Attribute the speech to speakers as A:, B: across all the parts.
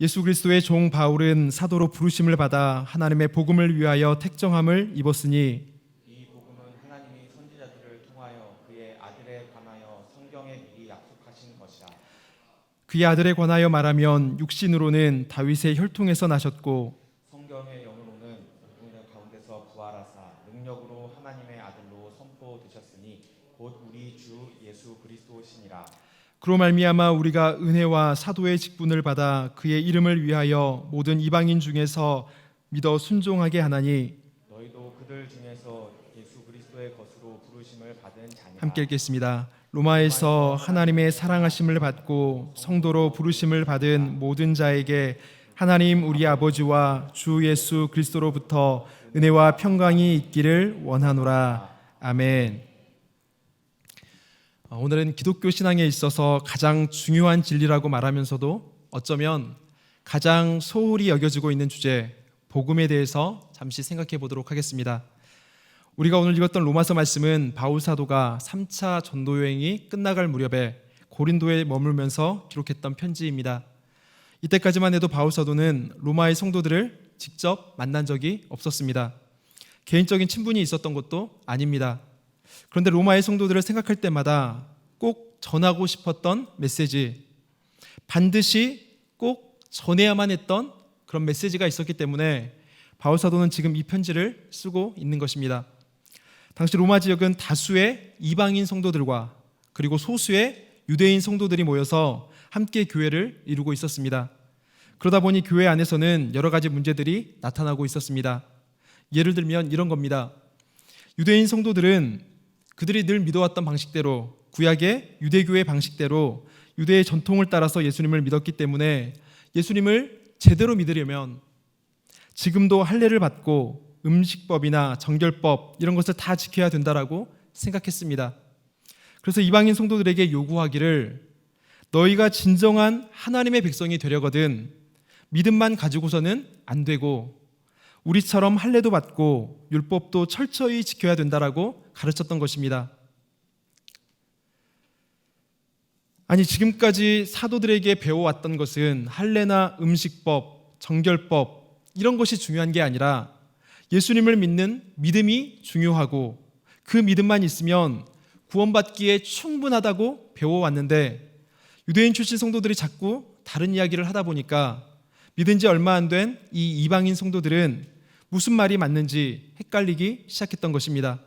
A: 예수 그리스도의 종 바울은 사도로 부르심을 받아 하나님의 복음을 위하여 택정함을 입었으니
B: 이 복음은 하나님이 선지자들을 통하여 그의 아들에 관하여 성경에 미리 약속하신 것이라.
A: 그의 아들에 관하여 말하면 육신으로는 다윗의 혈통에서 나셨고
B: 성경의 영으로는 죽은 가운데서 부활하사 능력으로 하나님의 아들로 선포되셨으니 곧 우리 주 예수 그리스도시니라.
A: 그로 말미암아 우리가 은혜와 사도의 직분을 받아 그의 이름을 위하여 모든 이방인 중에서 믿어 순종하게 하나니.
B: 너희도 그들 중에서 예수 그리스도의 것으로 부르심을 받은 자니라.
A: 함께 읽겠습니다. 로마에서 하나님의 사랑하심을 받고 성도로 부르심을 받은 모든 자에게 하나님 우리 아버지와 주 예수 그리스도로부터 은혜와 평강이 있기를 원하노라. 아멘. 오늘은 기독교 신앙에 있어서 가장 중요한 진리라고 말하면서도 어쩌면 가장 소홀히 여겨지고 있는 주제, 복음에 대해서 잠시 생각해 보도록 하겠습니다. 우리가 오늘 읽었던 로마서 말씀은 바울 사도가 3차 전도 여행이 끝나갈 무렵에 고린도에 머물면서 기록했던 편지입니다. 이때까지만 해도 바울 사도는 로마의 성도들을 직접 만난 적이 없었습니다. 개인적인 친분이 있었던 것도 아닙니다. 그런데 로마의 성도들을 생각할 때마다 꼭 전하고 싶었던 메시지, 반드시 꼭 전해야만 했던 그런 메시지가 있었기 때문에 바울 사도는 지금 이 편지를 쓰고 있는 것입니다. 당시 로마 지역은 다수의 이방인 성도들과 그리고 소수의 유대인 성도들이 모여서 함께 교회를 이루고 있었습니다. 그러다 보니 교회 안에서는 여러 가지 문제들이 나타나고 있었습니다. 예를 들면 이런 겁니다. 유대인 성도들은 그들이 늘 믿어왔던 방식대로, 구약의 유대교의 방식대로 유대의 전통을 따라서 예수님을 믿었기 때문에 예수님을 제대로 믿으려면 지금도 할례를 받고 음식법이나 정결법 이런 것을 다 지켜야 된다라고 생각했습니다. 그래서 이방인 성도들에게 요구하기를 너희가 진정한 하나님의 백성이 되려거든 믿음만 가지고서는 안 되고 우리처럼 할례도 받고 율법도 철저히 지켜야 된다라고 가르쳤던 것입니다. 아니, 지금까지 사도들에게 배워왔던 것은 할례나 음식법, 정결법 이런 것이 중요한 게 아니라 예수님을 믿는 믿음이 중요하고 그 믿음만 있으면 구원받기에 충분하다고 배워왔는데 유대인 출신 성도들이 자꾸 다른 이야기를 하다 보니까 믿은 지 얼마 안 된 이 이방인 성도들은 무슨 말이 맞는지 헷갈리기 시작했던 것입니다.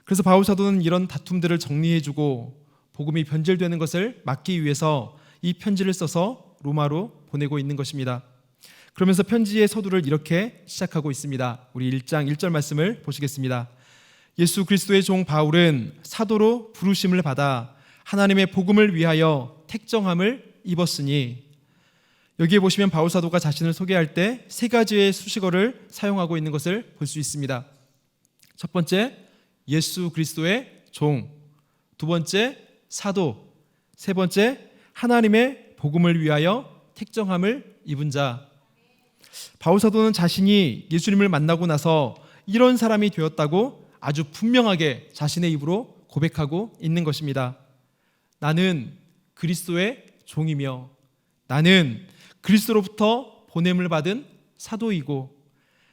A: 그래서 바울 사도는 이런 다툼들을 정리해주고 복음이 변질되는 것을 막기 위해서 이 편지를 써서 로마로 보내고 있는 것입니다. 그러면서 편지의 서두를 이렇게 시작하고 있습니다. 우리 1장 1절 말씀을 보시겠습니다. 예수 그리스도의 종 바울은 사도로 부르심을 받아 하나님의 복음을 위하여 택정함을 입었으니. 여기에 보시면 바울 사도가 자신을 소개할 때 세 가지의 수식어를 사용하고 있는 것을 볼 수 있습니다. 첫 번째, 예수 그리스도의 종. 두 번째, 사도. 세 번째, 하나님의 복음을 위하여 택정함을 입은 자. 바울 사도는 자신이 예수님을 만나고 나서 이런 사람이 되었다고 아주 분명하게 자신의 입으로 고백하고 있는 것입니다. 나는 그리스도의 종이며 나는 그리스도로부터 보냄을 받은 사도이고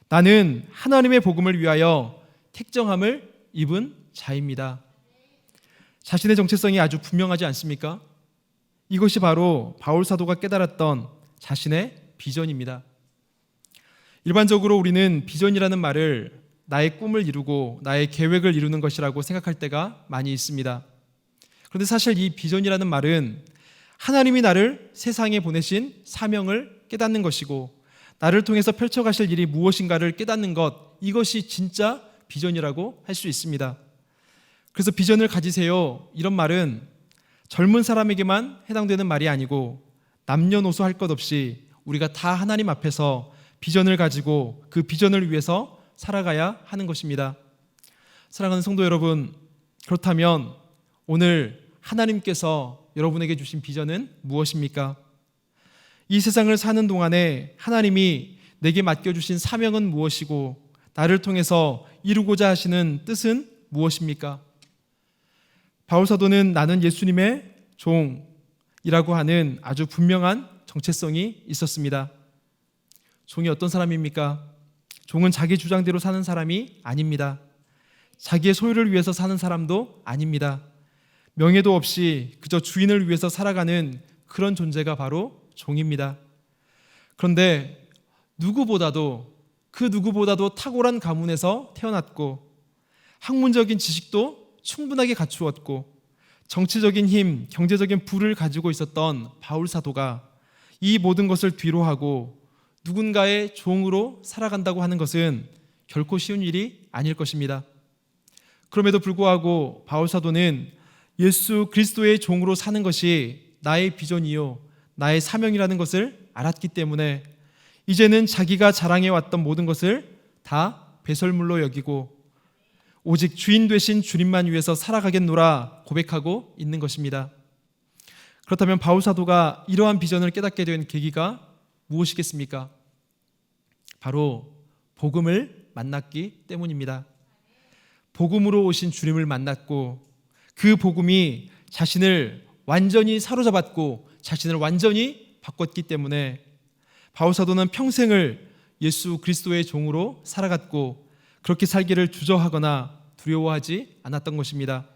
A: 나는 하나님의 복음을 위하여 택정함을 입은 자입니다. 자신의 정체성이 아주 분명하지 않습니까? 이것이 바로 바울 사도가 깨달았던 자신의 비전입니다. 일반적으로 우리는 비전이라는 말을 나의 꿈을 이루고 나의 계획을 이루는 것이라고 생각할 때가 많이 있습니다. 그런데 사실 이 비전이라는 말은 하나님이 나를 세상에 보내신 사명을 깨닫는 것이고 나를 통해서 펼쳐가실 일이 무엇인가를 깨닫는 것, 이것이 진짜 비전이라고 할 수 있습니다. 그래서 비전을 가지세요, 이런 말은 젊은 사람에게만 해당되는 말이 아니고 남녀노소 할 것 없이 우리가 다 하나님 앞에서 비전을 가지고 그 비전을 위해서 살아가야 하는 것입니다. 사랑하는 성도 여러분, 그렇다면 오늘 하나님께서 여러분에게 주신 비전은 무엇입니까? 이 세상을 사는 동안에 하나님이 내게 맡겨주신 사명은 무엇이고 나를 통해서 이루고자 하시는 뜻은 무엇입니까? 바울 사도는 나는 예수님의 종이라고 하는 아주 분명한 정체성이 있었습니다. 종이 어떤 사람입니까? 종은 자기 주장대로 사는 사람이 아닙니다. 자기의 소유를 위해서 사는 사람도 아닙니다. 명예도 없이 그저 주인을 위해서 살아가는 그런 존재가 바로 종입니다. 그런데 그 누구보다도 탁월한 가문에서 태어났고 학문적인 지식도 충분하게 갖추었고 정치적인 힘, 경제적인 부를 가지고 있었던 바울 사도가 이 모든 것을 뒤로하고 누군가의 종으로 살아간다고 하는 것은 결코 쉬운 일이 아닐 것입니다. 그럼에도 불구하고 바울 사도는 예수 그리스도의 종으로 사는 것이 나의 비전이요 나의 사명이라는 것을 알았기 때문에 이제는 자기가 자랑해왔던 모든 것을 다 배설물로 여기고 오직 주인 되신 주님만 위해서 살아가겠노라 고백하고 있는 것입니다. 그렇다면 바울 사도가 이러한 비전을 깨닫게 된 계기가 무엇이겠습니까? 바로 복음을 만났기 때문입니다. 복음으로 오신 주님을 만났고 그 복음이 자신을 완전히 사로잡았고 자신을 완전히 바꿨기 때문에 바울 사도는 평생을 예수 그리스도의 종으로 살아갔고 그렇게 살기를 주저하거나 두려워하지 않았던 것입니다.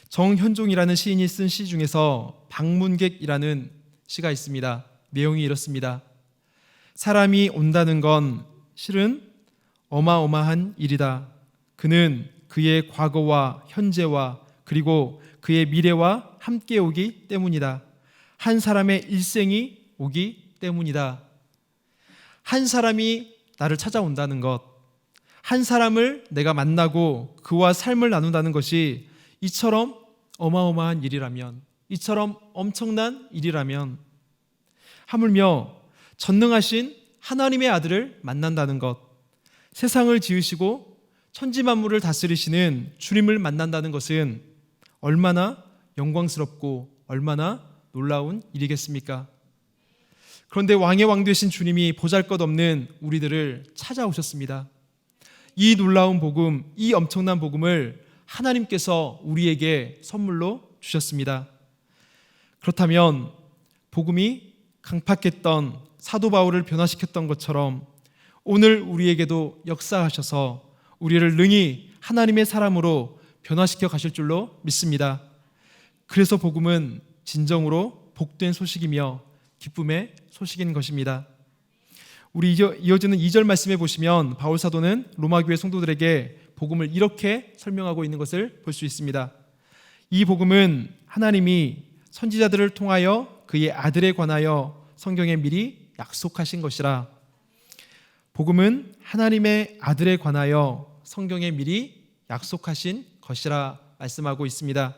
A: 정현종이라는 시인이 쓴 시 중에서 방문객이라는 시가 있습니다. 내용이 이렇습니다. 사람이 온다는 건 실은 어마어마한 일이다. 그는 그의 과거와 현재와 그리고 그의 미래와 함께 오기 때문이다. 한 사람의 일생이 오기 때문이다. 한 사람이 나를 찾아온다는 것, 한 사람을 내가 만나고 그와 삶을 나눈다는 것이 이처럼 어마어마한 일이라면, 이처럼 엄청난 일이라면 하물며 전능하신 하나님의 아들을 만난다는 것, 세상을 지으시고 천지만물을 다스리시는 주님을 만난다는 것은 얼마나 영광스럽고 얼마나 놀라운 일이겠습니까? 그런데 왕의 왕 되신 주님이 보잘것없는 우리들을 찾아오셨습니다. 이 놀라운 복음, 이 엄청난 복음을 하나님께서 우리에게 선물로 주셨습니다. 그렇다면 복음이 강팍했던 사도 바울을 변화시켰던 것처럼 오늘 우리에게도 역사하셔서 우리를 능히 하나님의 사람으로 변화시켜 가실 줄로 믿습니다. 그래서 복음은 진정으로 복된 소식이며 기쁨의 소식인 것입니다. 우리 이어지는 2절 말씀에 보시면 바울 사도는 로마 교회 성도들에게 복음을 이렇게 설명하고 있는 것을 볼 수 있습니다. 이 복음은 하나님이 선지자들을 통하여 그의 아들에 관하여 성경에 미리 약속하신 것이라. 복음은 하나님의 아들에 관하여 성경에 미리 약속하신 것이라 말씀하고 있습니다.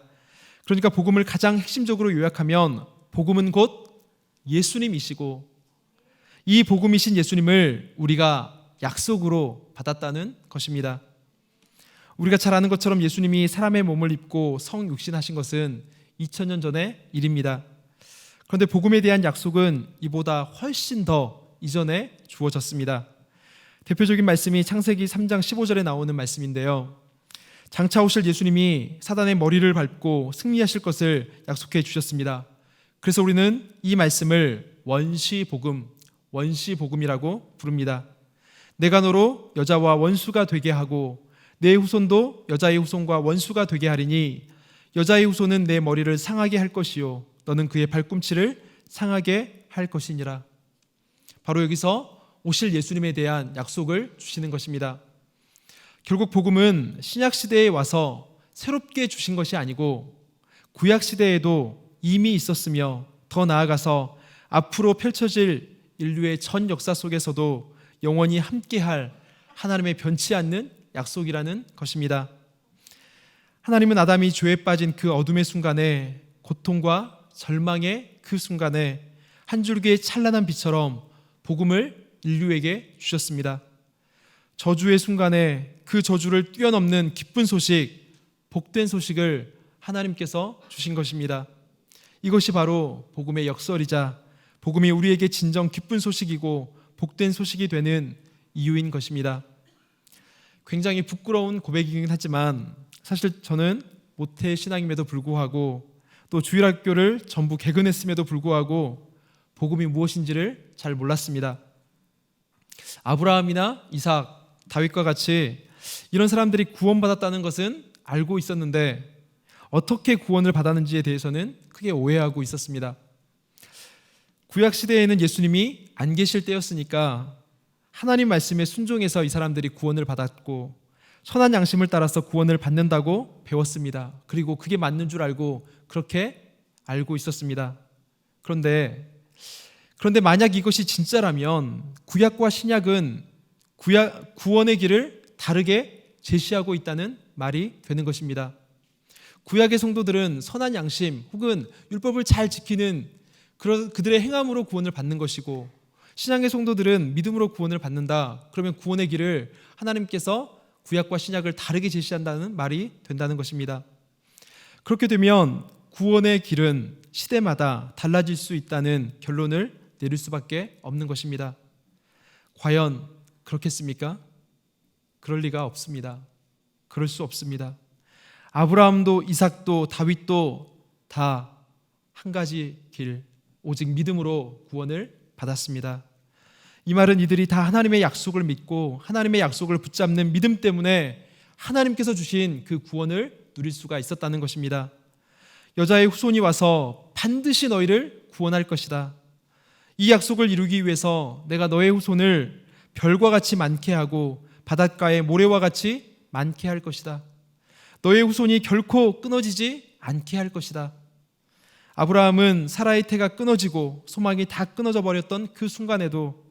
A: 그러니까 복음을 가장 핵심적으로 요약하면 복음은 곧 예수님이시고 이 복음이신 예수님을 우리가 약속으로 받았다는 것입니다. 우리가 잘 아는 것처럼 예수님이 사람의 몸을 입고 성육신하신 것은 2000년 전의 일입니다. 그런데 복음에 대한 약속은 이보다 훨씬 더 이전에 주어졌습니다. 대표적인 말씀이 창세기 3장 15절에 나오는 말씀인데요. 장차 오실 예수님이 사단의 머리를 밟고 승리하실 것을 약속해 주셨습니다. 그래서 우리는 이 말씀을 원시복음이라고 부릅니다. 내가 너로 여자와 원수가 되게 하고 내 후손도 여자의 후손과 원수가 되게 하리니 여자의 후손은 내 머리를 상하게 할 것이요 너는 그의 발꿈치를 상하게 할 것이니라. 바로 여기서 오실 예수님에 대한 약속을 주시는 것입니다. 결국 복음은 신약 시대에 와서 새롭게 주신 것이 아니고 구약 시대에도 이미 있었으며 더 나아가서 앞으로 펼쳐질 인류의 전 역사 속에서도 영원히 함께할 하나님의 변치 않는 약속이라는 것입니다. 하나님은 아담이 죄에 빠진 그 어둠의 순간에, 고통과 절망의 그 순간에 한 줄기의 찬란한 빛처럼 복음을 인류에게 주셨습니다. 저주의 순간에 그 저주를 뛰어넘는 기쁜 소식, 복된 소식을 하나님께서 주신 것입니다. 이것이 바로 복음의 역설이자 복음이 우리에게 진정 기쁜 소식이고 복된 소식이 되는 이유인 것입니다. 굉장히 부끄러운 고백이긴 하지만 사실 저는 모태 신앙임에도 불구하고 또 주일학교를 전부 개근했음에도 불구하고 복음이 무엇인지를 잘 몰랐습니다. 아브라함이나 이삭, 다윗과 같이 이런 사람들이 구원받았다는 것은 알고 있었는데 어떻게 구원을 받았는지에 대해서는 크게 오해하고 있었습니다. 구약 시대에는 예수님이 안 계실 때였으니까 하나님 말씀에 순종해서 이 사람들이 구원을 받았고 선한 양심을 따라서 구원을 받는다고 배웠습니다. 그리고 그게 맞는 줄 알고 그렇게 알고 있었습니다. 그런데 만약 이것이 진짜라면 구약과 신약은 구원의 길을 다르게 제시하고 있다는 말이 되는 것입니다. 구약의 성도들은 선한 양심 혹은 율법을 잘 지키는 그들의 행함으로 구원을 받는 것이고 신약의 성도들은 믿음으로 구원을 받는다. 그러면 구원의 길을 하나님께서 구약과 신약을 다르게 제시한다는 말이 된다는 것입니다. 그렇게 되면 구원의 길은 시대마다 달라질 수 있다는 결론을 내릴 수밖에 없는 것입니다. 과연 그렇겠습니까? 그럴 리가 없습니다. 그럴 수 없습니다. 아브라함도 이삭도 다윗도 다 한 가지 길, 오직 믿음으로 구원을 받았습니다. 이 말은 이들이 다 하나님의 약속을 믿고 하나님의 약속을 붙잡는 믿음 때문에 하나님께서 주신 그 구원을 누릴 수가 있었다는 것입니다. 여자의 후손이 와서 반드시 너희를 구원할 것이다. 이 약속을 이루기 위해서 내가 너의 후손을 별과 같이 많게 하고 바닷가의 모래와 같이 많게 할 것이다. 너의 후손이 결코 끊어지지 않게 할 것이다. 아브라함은 사라의 태가 끊어지고 소망이 다 끊어져 버렸던 그 순간에도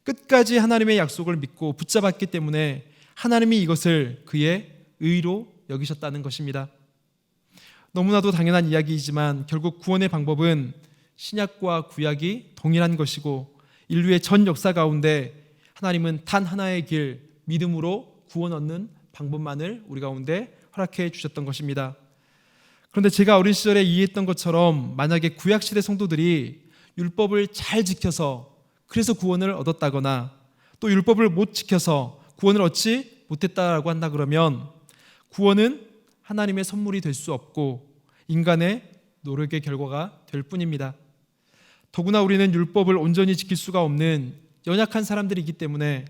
A: 끝까지 하나님의 약속을 믿고 붙잡았기 때문에 하나님이 이것을 그의 의로 여기셨다는 것입니다. 너무나도 당연한 이야기이지만 결국 구원의 방법은 신약과 구약이 동일한 것이고 인류의 전 역사 가운데 하나님은 단 하나의 길, 믿음으로 구원 얻는 방법만을 우리 가운데 허락해 주셨던 것입니다. 그런데 제가 어린 시절에 이해했던 것처럼 만약에 구약시대 성도들이 율법을 잘 지켜서 그래서 구원을 얻었다거나 또 율법을 못 지켜서 구원을 얻지 못했다라고 한다 그러면 구원은 하나님의 선물이 될 수 없고 인간의 노력의 결과가 될 뿐입니다. 더구나 우리는 율법을 온전히 지킬 수가 없는 연약한 사람들이기 때문에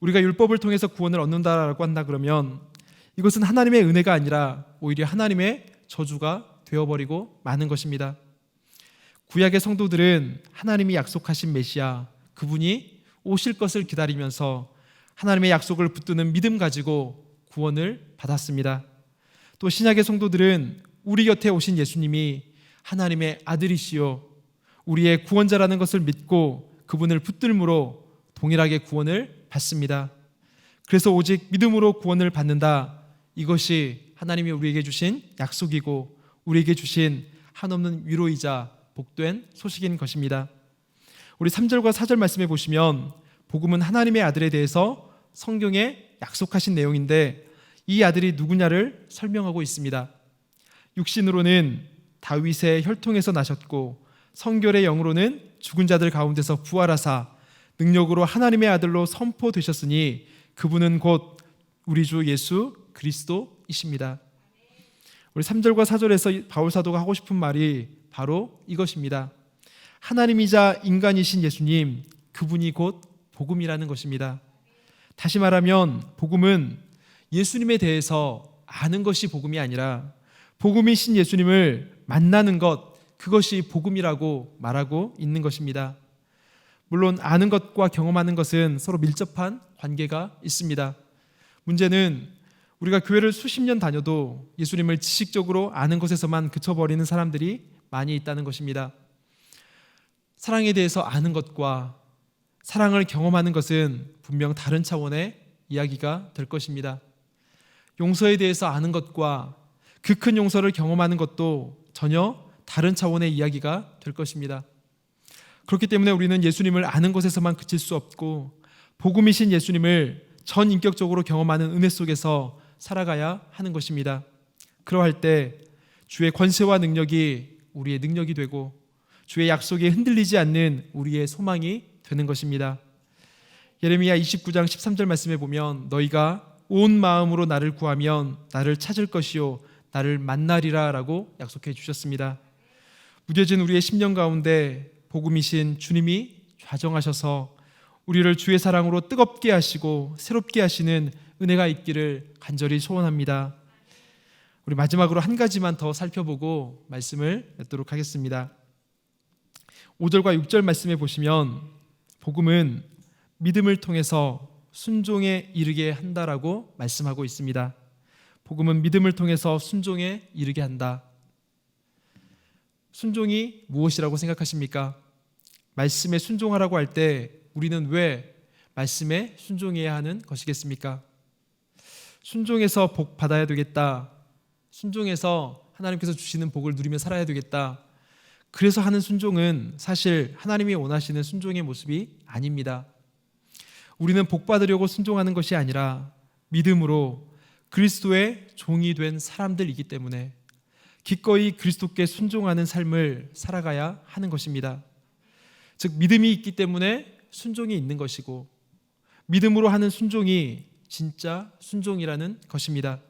A: 우리가 율법을 통해서 구원을 얻는다라고 한다 그러면 이것은 하나님의 은혜가 아니라 오히려 하나님의 저주가 되어버리고 마는 것입니다. 구약의 성도들은 하나님이 약속하신 메시아 그분이 오실 것을 기다리면서 하나님의 약속을 붙드는 믿음 가지고 구원을 받았습니다. 또 신약의 성도들은 우리 곁에 오신 예수님이 하나님의 아들이시요 우리의 구원자라는 것을 믿고 그분을 붙들므로 동일하게 구원을 받습니다. 그래서 오직 믿음으로 구원을 받는다. 이것이 하나님이 우리에게 주신 약속이고 우리에게 주신 한없는 위로이자 복된 소식인 것입니다. 우리 3절과 4절 말씀해 보시면 복음은 하나님의 아들에 대해서 성경에 약속하신 내용인데 이 아들이 누구냐를 설명하고 있습니다. 육신으로는 다윗의 혈통에서 나셨고 성결의 영으로는 죽은 자들 가운데서 부활하사 능력으로 하나님의 아들로 선포되셨으니 그분은 곧 우리 주 예수 그리스도이십니다. 우리 3절과 4절에서 바울 사도가 하고 싶은 말이 바로 이것입니다. 하나님이자 인간이신 예수님, 그분이 곧 복음이라는 것입니다. 다시 말하면 복음은 예수님에 대해서 아는 것이 복음이 아니라 복음이신 예수님을 만나는 것, 그것이 복음이라고 말하고 있는 것입니다. 물론 아는 것과 경험하는 것은 서로 밀접한 관계가 있습니다. 문제는 우리가 교회를 수십 년 다녀도 예수님을 지식적으로 아는 것에서만 그쳐버리는 사람들이 많이 있다는 것입니다. 사랑에 대해서 아는 것과 사랑을 경험하는 것은 분명 다른 차원의 이야기가 될 것입니다. 용서에 대해서 아는 것과 그 큰 용서를 경험하는 것도 전혀 다른 차원의 이야기가 될 것입니다. 그렇기 때문에 우리는 예수님을 아는 것에서만 그칠 수 없고 복음이신 예수님을 전인격적으로 경험하는 은혜 속에서 살아가야 하는 것입니다. 그러할 때 주의 권세와 능력이 우리의 능력이 되고 주의 약속에 흔들리지 않는 우리의 소망이 되는 것입니다. 예레미야 29장 13절 말씀에 보면 너희가 온 마음으로 나를 구하면 나를 찾을 것이요 나를 만나리라 라고 약속해 주셨습니다. 무뎌진 우리의 심령 가운데 복음이신 주님이 좌정하셔서 우리를 주의 사랑으로 뜨겁게 하시고 새롭게 하시는 은혜가 있기를 간절히 소원합니다. 우리 마지막으로 한 가지만 더 살펴보고 말씀을 맺도록 하겠습니다. 5절과 6절 말씀에 보시면 복음은 믿음을 통해서 순종에 이르게 한다라고 말씀하고 있습니다. 복음은 믿음을 통해서 순종에 이르게 한다. 순종이 무엇이라고 생각하십니까? 말씀에 순종하라고 할 때 우리는 왜 말씀에 순종해야 하는 것이겠습니까? 순종해서 복 받아야 되겠다. 순종해서 하나님께서 주시는 복을 누리며 살아야 되겠다. 그래서 하는 순종은 사실 하나님이 원하시는 순종의 모습이 아닙니다. 우리는 복 받으려고 순종하는 것이 아니라 믿음으로 그리스도의 종이 된 사람들이기 때문에 기꺼이 그리스도께 순종하는 삶을 살아가야 하는 것입니다. 즉 믿음이 있기 때문에 순종이 있는 것이고 믿음으로 하는 순종이 진짜 순종이라는 것입니다.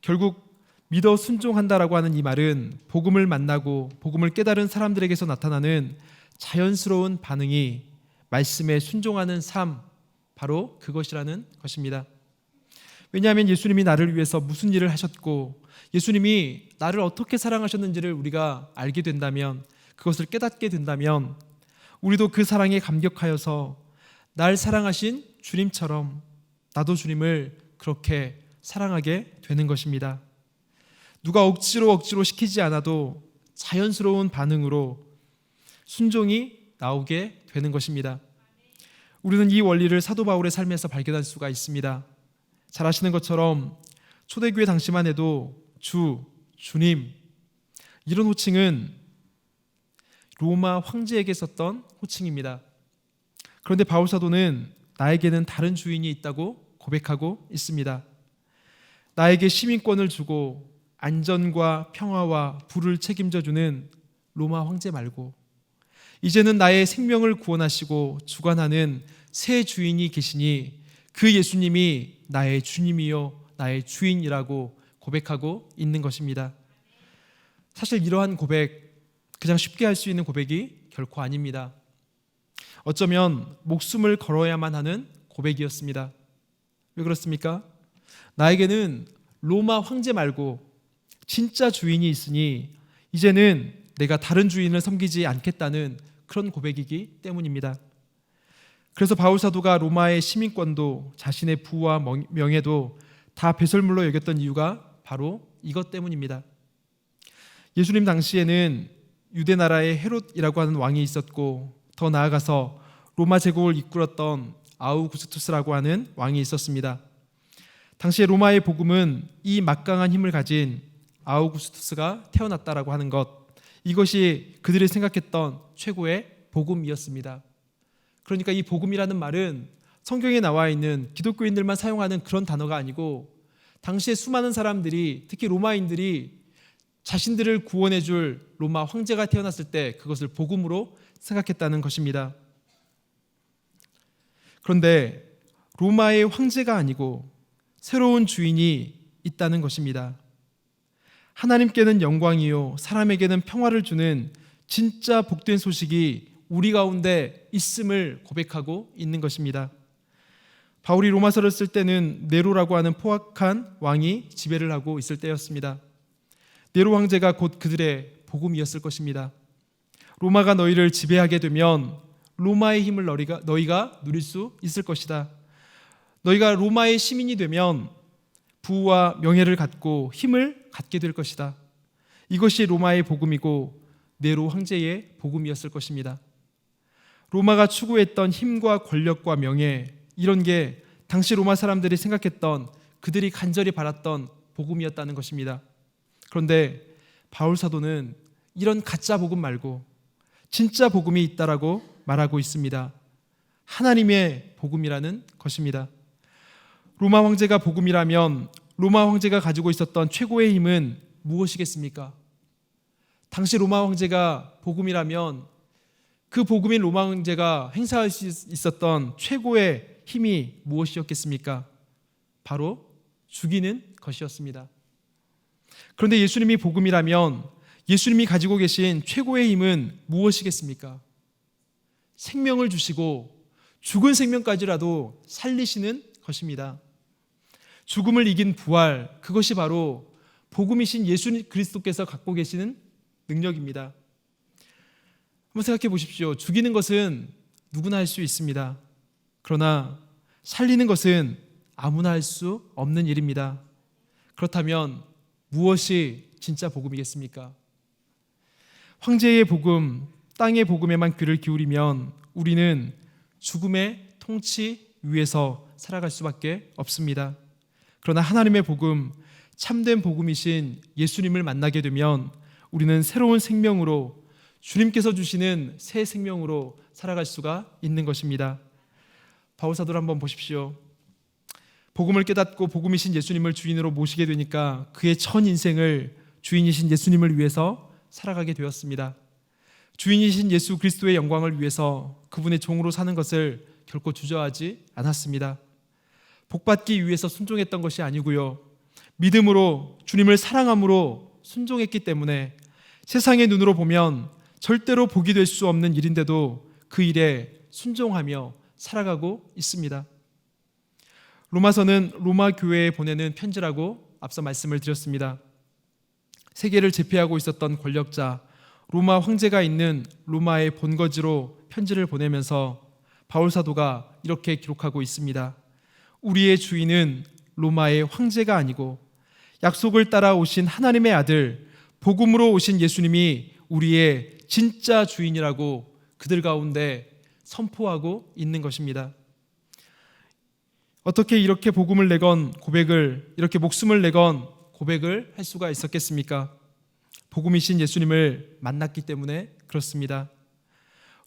A: 결국 믿어 순종한다라고 하는 이 말은 복음을 만나고 복음을 깨달은 사람들에게서 나타나는 자연스러운 반응이 말씀에 순종하는 삶, 바로 그것이라는 것입니다. 왜냐하면 예수님이 나를 위해서 무슨 일을 하셨고 예수님이 나를 어떻게 사랑하셨는지를 우리가 알게 된다면, 그것을 깨닫게 된다면 우리도 그 사랑에 감격하여서 날 사랑하신 주님처럼 나도 주님을 그렇게 사랑하게 되는 것입니다. 누가 억지로 시키지 않아도 자연스러운 반응으로 순종이 나오게 되는 것입니다. 우리는 이 원리를 사도 바울의 삶에서 발견할 수가 있습니다. 잘 아시는 것처럼 초대교회 당시만 해도 주, 주님 이런 호칭은 로마 황제에게 썼던 호칭입니다. 그런데 바울 사도는 나에게는 다른 주인이 있다고 고백하고 있습니다. 나에게 시민권을 주고 안전과 평화와 부를 책임져주는 로마 황제 말고 이제는 나의 생명을 구원하시고 주관하는 새 주인이 계시니 그 예수님이 나의 주님이요 나의 주인이라고 고백하고 있는 것입니다. 사실 이러한 고백, 그냥 쉽게 할 수 있는 고백이 결코 아닙니다. 어쩌면 목숨을 걸어야만 하는 고백이었습니다. 왜 그렇습니까? 나에게는 로마 황제 말고 진짜 주인이 있으니 이제는 내가 다른 주인을 섬기지 않겠다는 그런 고백이기 때문입니다. 그래서 바울 사도가 로마의 시민권도 자신의 부와 명예도 다 배설물로 여겼던 이유가 바로 이것 때문입니다. 예수님 당시에는 유대 나라의 헤롯이라고 하는 왕이 있었고 더 나아가서 로마 제국을 이끌었던 아우구스투스라고 하는 왕이 있었습니다. 당시에 로마의 복음은 이 막강한 힘을 가진 아우구스투스가 태어났다라고 하는 것, 이것이 그들이 생각했던 최고의 복음이었습니다. 그러니까 이 복음이라는 말은 성경에 나와 있는 기독교인들만 사용하는 그런 단어가 아니고 당시에 수많은 사람들이, 특히 로마인들이 자신들을 구원해 줄 로마 황제가 태어났을 때 그것을 복음으로 생각했다는 것입니다. 그런데 로마의 황제가 아니고 새로운 주인이 있다는 것입니다. 하나님께는 영광이요 사람에게는 평화를 주는 진짜 복된 소식이 우리 가운데 있음을 고백하고 있는 것입니다. 바울이 로마서를 쓸 때는 네로라고 하는 포악한 왕이 지배를 하고 있을 때였습니다. 네로 황제가 곧 그들의 복음이었을 것입니다. 로마가 너희를 지배하게 되면 로마의 힘을 너희가 누릴 수 있을 것이다. 너희가 로마의 시민이 되면 부와 명예를 갖고 힘을 갖게 될 것이다. 이것이 로마의 복음이고 네로 황제의 복음이었을 것입니다. 로마가 추구했던 힘과 권력과 명예, 이런 게 당시 로마 사람들이 생각했던, 그들이 간절히 바랐던 복음이었다는 것입니다. 그런데 바울 사도는 이런 가짜 복음 말고 진짜 복음이 있다라고 말하고 있습니다. 하나님의 복음이라는 것입니다. 로마 황제가 복음이라면 로마 황제가 가지고 있었던 최고의 힘은 무엇이겠습니까? 당시 로마 황제가 복음이라면 그 복음인 로마 황제가 행사할 수 있었던 최고의 힘이 무엇이었겠습니까? 바로 죽이는 것이었습니다. 그런데 예수님이 복음이라면 예수님이 가지고 계신 최고의 힘은 무엇이겠습니까? 생명을 주시고 죽은 생명까지라도 살리시는 것입니다. 죽음을 이긴 부활, 그것이 바로 복음이신 예수 그리스도께서 갖고 계시는 능력입니다. 한번 생각해 보십시오. 죽이는 것은 누구나 할 수 있습니다. 그러나 살리는 것은 아무나 할 수 없는 일입니다. 그렇다면 무엇이 진짜 복음이겠습니까? 황제의 복음, 땅의 복음에만 귀를 기울이면 우리는 죽음의 통치 위에서 살아갈 수밖에 없습니다. 그러나 하나님의 복음, 참된 복음이신 예수님을 만나게 되면 우리는 새로운 생명으로, 주님께서 주시는 새 생명으로 살아갈 수가 있는 것입니다. 바울 사도를 한번 보십시오. 복음을 깨닫고 복음이신 예수님을 주인으로 모시게 되니까 그의 전 인생을 주인이신 예수님을 위해서 살아가게 되었습니다. 주인이신 예수 그리스도의 영광을 위해서 그분의 종으로 사는 것을 결코 주저하지 않았습니다. 복받기 위해서 순종했던 것이 아니고요, 믿음으로 주님을 사랑함으로 순종했기 때문에 세상의 눈으로 보면 절대로 복이 될 수 없는 일인데도 그 일에 순종하며 살아가고 있습니다. 로마서는 로마 교회에 보내는 편지라고 앞서 말씀을 드렸습니다. 세계를 제패하고 있었던 권력자 로마 황제가 있는 로마의 본거지로 편지를 보내면서 바울 사도가 이렇게 기록하고 있습니다. 우리의 주인은 로마의 황제가 아니고 약속을 따라 오신 하나님의 아들, 복음으로 오신 예수님이 우리의 진짜 주인이라고 그들 가운데 선포하고 있는 것입니다. 어떻게 이렇게 복음을 내건 고백을, 이렇게 목숨을 내건 고백을 할 수가 있었겠습니까? 복음이신 예수님을 만났기 때문에 그렇습니다.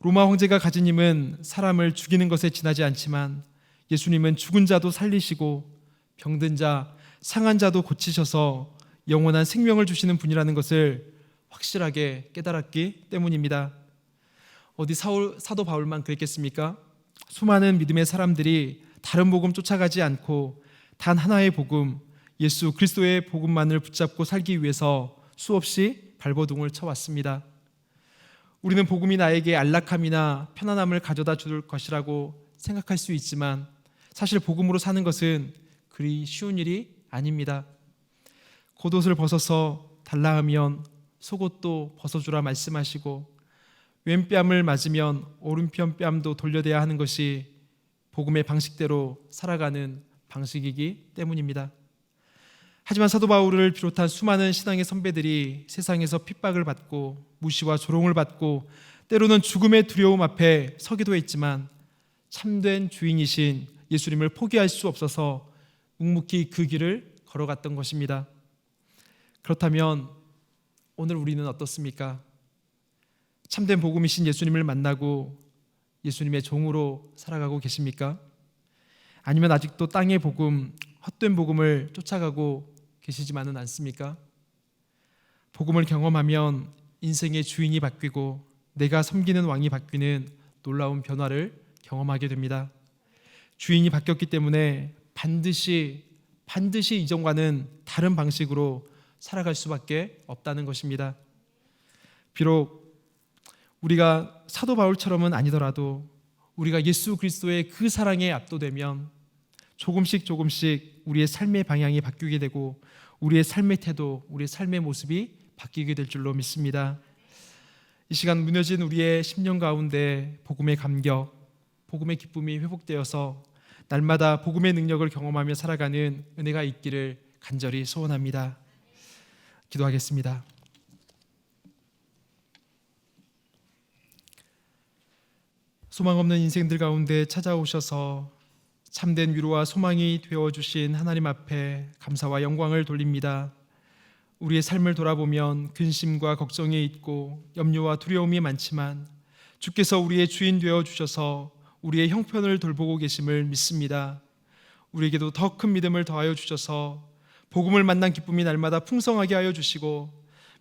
A: 로마 황제가 가진 힘은 사람을 죽이는 것에 지나지 않지만 예수님은 죽은 자도 살리시고 병든 자, 상한 자도 고치셔서 영원한 생명을 주시는 분이라는 것을 확실하게 깨달았기 때문입니다. 어디 사도 바울만 그랬겠습니까? 수많은 믿음의 사람들이 다른 복음 쫓아가지 않고 단 하나의 복음, 예수 그리스도의 복음만을 붙잡고 살기 위해서 수없이 발버둥을 쳐왔습니다. 우리는 복음이 나에게 안락함이나 편안함을 가져다 줄 것이라고 생각할 수 있지만 사실 복음으로 사는 것은 그리 쉬운 일이 아닙니다. 겉옷을 벗어서 달라하면 속옷도 벗어주라 말씀하시고 왼뺨을 맞으면 오른편 뺨도 돌려대야 하는 것이 복음의 방식대로 살아가는 방식이기 때문입니다. 하지만 사도 바울을 비롯한 수많은 신앙의 선배들이 세상에서 핍박을 받고 무시와 조롱을 받고 때로는 죽음의 두려움 앞에 서기도 했지만 참된 주인이신 예수님을 포기할 수 없어서 묵묵히 그 길을 걸어갔던 것입니다. 그렇다면 오늘 우리는 어떻습니까? 참된 복음이신 예수님을 만나고 예수님의 종으로 살아가고 계십니까? 아니면 아직도 땅의 복음, 헛된 복음을 쫓아가고 계시지만은 않습니까? 복음을 경험하면 인생의 주인이 바뀌고 내가 섬기는 왕이 바뀌는 놀라운 변화를 경험하게 됩니다. 주인이 바뀌었기 때문에 반드시 이전과는 다른 방식으로 살아갈 수밖에 없다는 것입니다. 비록 우리가 사도 바울처럼은 아니더라도 우리가 예수 그리스도의 그 사랑에 압도되면 조금씩 우리의 삶의 방향이 바뀌게 되고 우리의 삶의 태도, 우리의 삶의 모습이 바뀌게 될 줄로 믿습니다. 이 시간 무너진 우리의 심령 가운데 복음의 감격, 복음의 기쁨이 회복되어서 날마다 복음의 능력을 경험하며 살아가는 은혜가 있기를 간절히 소원합니다. 기도하겠습니다. 소망 없는 인생들 가운데 찾아오셔서 참된 위로와 소망이 되어주신 하나님 앞에 감사와 영광을 돌립니다. 우리의 삶을 돌아보면 근심과 걱정이 있고 염려와 두려움이 많지만 주께서 우리의 주인 되어주셔서 우리의 형편을 돌보고 계심을 믿습니다. 우리에게도 더 큰 믿음을 더하여 주셔서 복음을 만난 기쁨이 날마다 풍성하게 하여 주시고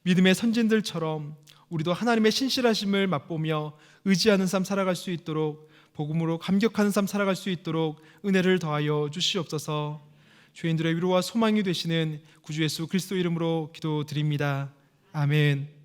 A: 믿음의 선진들처럼 우리도 하나님의 신실하심을 맛보며 의지하는 삶 살아갈 수 있도록 복음으로 감격하는 삶 살아갈 수 있도록 은혜를 더하여 주시옵소서. 죄인들의 위로와 소망이 되시는 구주 예수 그리스도 이름으로 기도드립니다. 아멘.